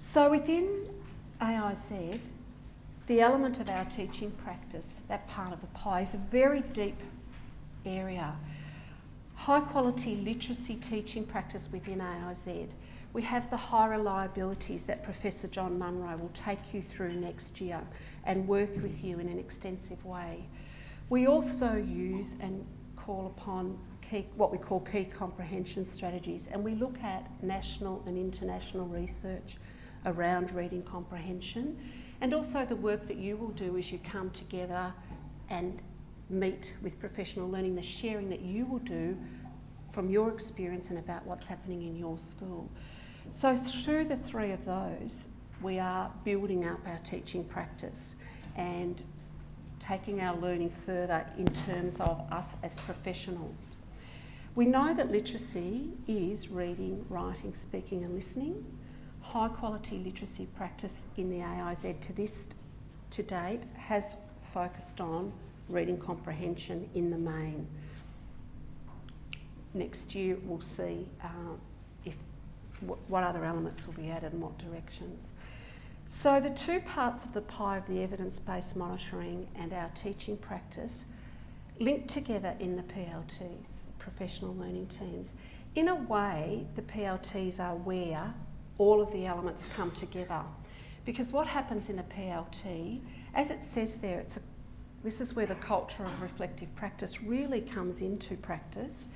So within AIZ, the element of our teaching practice, that part of the pie, is a very deep area. High quality literacy teaching practice within AIZ. We have the high reliabilities that Professor John Munro will take you through next year and work with you in an extensive way. We also use and call upon what we call key comprehension strategies, and we look at national and international research around reading comprehension, and also the work that you will do as you come together and meet with professional learning, the sharing that you will do from your experience and about what's happening in your school. So through the three of those, we are building up our teaching practice and taking our learning further in terms of us as professionals. We know that literacy is reading, writing, speaking and listening. High quality literacy practice in the AIZ to date has focused on reading comprehension in the main. Next year we'll see what other elements will be added and what directions. So the two parts of the pie of the evidence-based monitoring and our teaching practice link together in the PLTs, professional learning teams. In a way, the PLTs are where all of the elements come together. Because what happens in a PLT, as it says there, this is where the culture of reflective practice really comes into practice,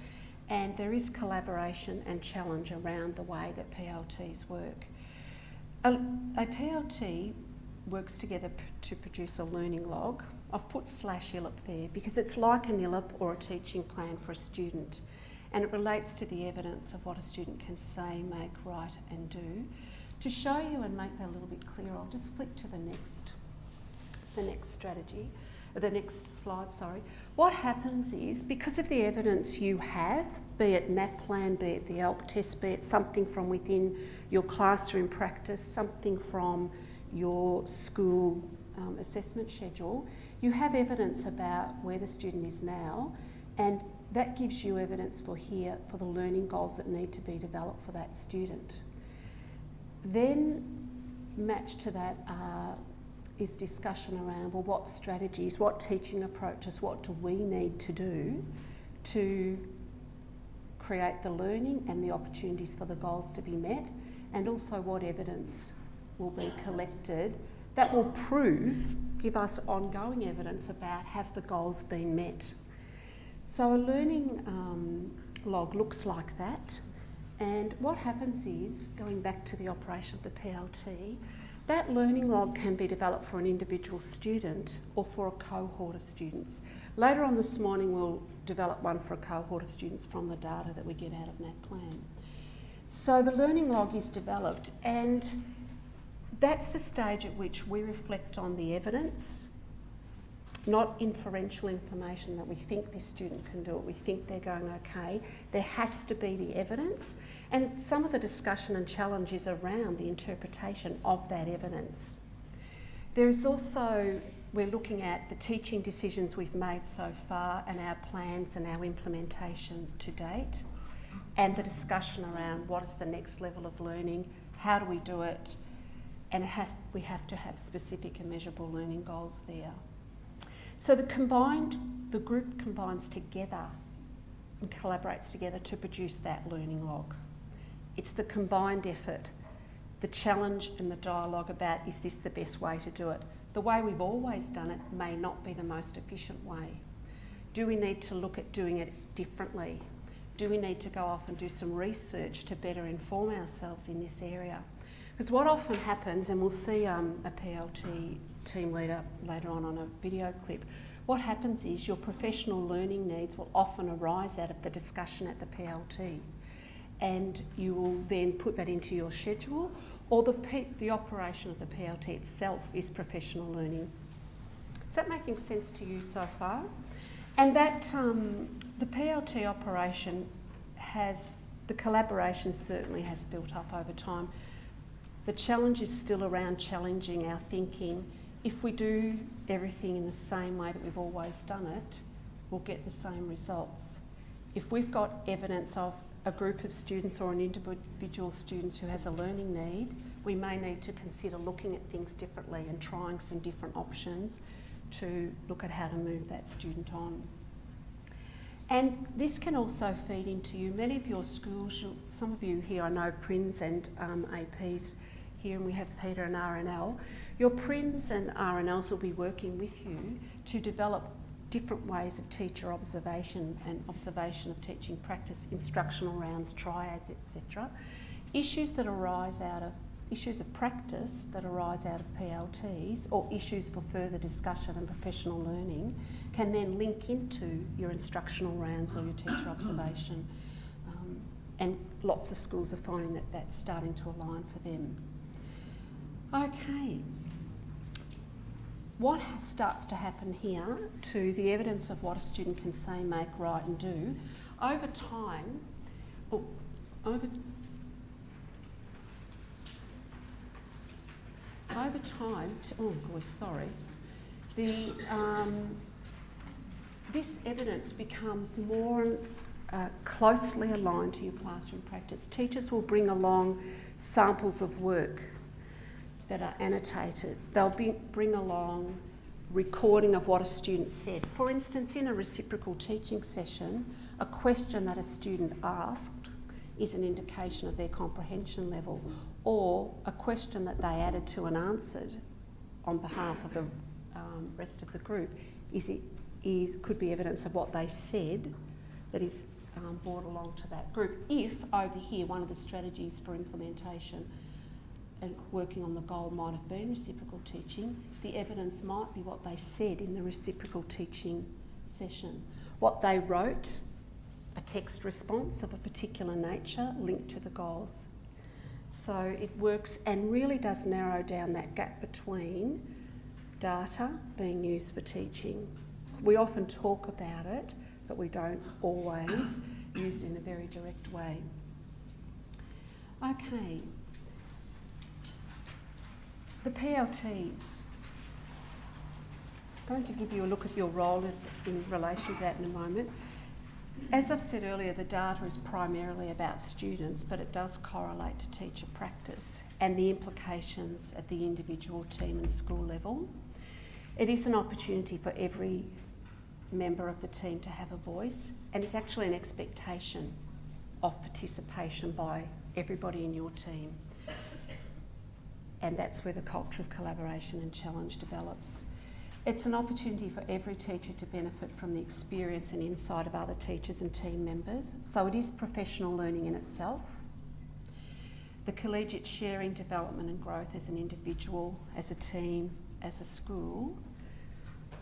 and there is collaboration and challenge around the way that PLTs work. A PLT works together to produce a learning log. I've put /ILP there because it's like an ILP or a teaching plan for a student, and it relates to the evidence of what a student can say, make, write and do. To show you and make that a little bit clearer, I'll just flick to the next slide, sorry. What happens is, because of the evidence you have, be it NAPLAN, be it the ALP test, be it something from within your classroom practice, something from your school assessment schedule, you have evidence about where the student is now, and that gives you evidence for the learning goals that need to be developed for that student. Then matched to that is discussion around, well, what strategies, what teaching approaches, what do we need to do to create the learning and the opportunities for the goals to be met, and also what evidence will be collected that will give us ongoing evidence about have the goals been met. So a learning log looks like that, and what happens is, going back to the operation of the PLT, that learning log can be developed for an individual student or for a cohort of students. Later on this morning we'll develop one for a cohort of students from the data that we get out of NAPLAN. So the learning log is developed, and that's the stage at which we reflect on the evidence, not inferential information that we think this student can do it, we think they're going okay. There has to be the evidence, and some of the discussion and challenge is around the interpretation of that evidence. There is also, we're looking at the teaching decisions we've made so far and our plans and our implementation to date, and the discussion around what is the next level of learning, how do we do it, and we have to have specific and measurable learning goals there. So the group combines together and collaborates together to produce that learning log. It's the combined effort, the challenge and the dialogue about, is this the best way to do it? The way we've always done it may not be the most efficient way. Do we need to look at doing it differently? Do we need to go off and do some research to better inform ourselves in this area? Because what often happens, and we'll see a PLT team leader later on a video clip, what happens is your professional learning needs will often arise out of the discussion at the PLT, and you will then put that into your schedule, or the operation of the PLT itself is professional learning. Is that making sense to you so far? And that the PLT operation the collaboration certainly has built up over time. The challenge is still around challenging our thinking. If we do everything in the same way that we've always done it, we'll get the same results. If we've got evidence of a group of students or an individual student who has a learning need, we may need to consider looking at things differently and trying some different options to look at how to move that student on. And this can also feed into you. Many of your schools, some of you here, I know PRINs and APs here, and we have Peter and RNL. Your PRINs and RNLs will be working with you to develop different ways of teacher observation and observation of teaching practice, instructional rounds, triads, etc. Issues that arise out of issues of practice that arise out of PLTs or issues for further discussion and professional learning can then link into your instructional rounds or your teacher observation. And lots of schools are finding that that's starting to align for them. Okay. What starts to happen here to the evidence of what a student can say, make, write and do, over time, this evidence becomes more closely aligned to your classroom practice. Teachers will bring along samples of work that are annotated. They'll bring along recording of what a student said. For instance, in a reciprocal teaching session, a question that a student asked is an indication of their comprehension level, or a question that they added to and answered on behalf of the rest of the group could be evidence of what they said that is brought along to that group. If over here one of the strategies for implementation and working on the goal might have been reciprocal teaching, the evidence might be what they said in the reciprocal teaching session. What they wrote, a text response of a particular nature linked to the goals. So it works and really does narrow down that gap between data being used for teaching. We often talk about it, but we don't always use it in a very direct way. Okay. The PLTs. I'm going to give you a look at your role in relation to that in a moment. As I've said earlier, the data is primarily about students, but it does correlate to teacher practice and the implications at the individual team and school level. It is an opportunity for every member of the team to have a voice, and it's actually an expectation of participation by everybody in your team. And that's where the culture of collaboration and challenge develops. It's an opportunity for every teacher to benefit from the experience and insight of other teachers and team members. So it is professional learning in itself. The collegiate sharing, development and growth as an individual, as a team, as a school,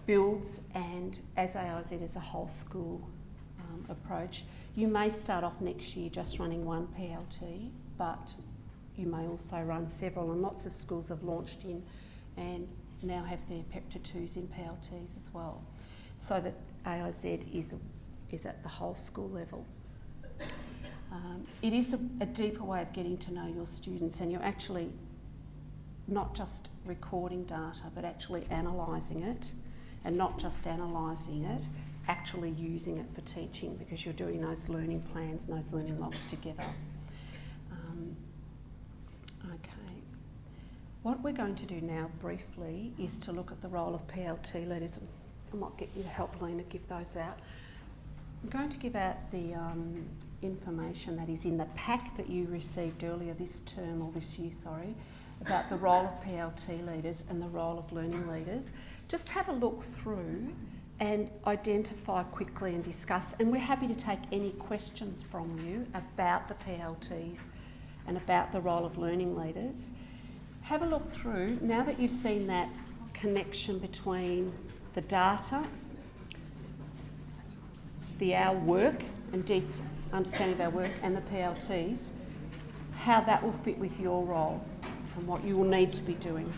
builds, and as AIZ as a whole school approach. You may start off next year just running one PLT, but you may also run several, and lots of schools have launched in and now have their PEPTA 2s in PLTs as well, so that AIZ is at the whole school level. It is a deeper way of getting to know your students, and you're actually not just recording data, but actually analysing it, and not just analysing it, actually using it for teaching, because you're doing those learning plans and those learning logs together. Okay. What we're going to do now briefly is to look at the role of PLT leaders. I might get you to help Lena give those out. I'm going to give out the information that is in the pack that you received earlier this term, or this year, sorry, about the role of PLT leaders and the role of learning leaders. Just have a look through and identify quickly and discuss, and we're happy to take any questions from you about the PLTs and about the role of learning leaders. Have a look through, now that you've seen that connection between the data, our work and deep understanding of our work, and the PLTs, how that will fit with your role and what you will need to be doing.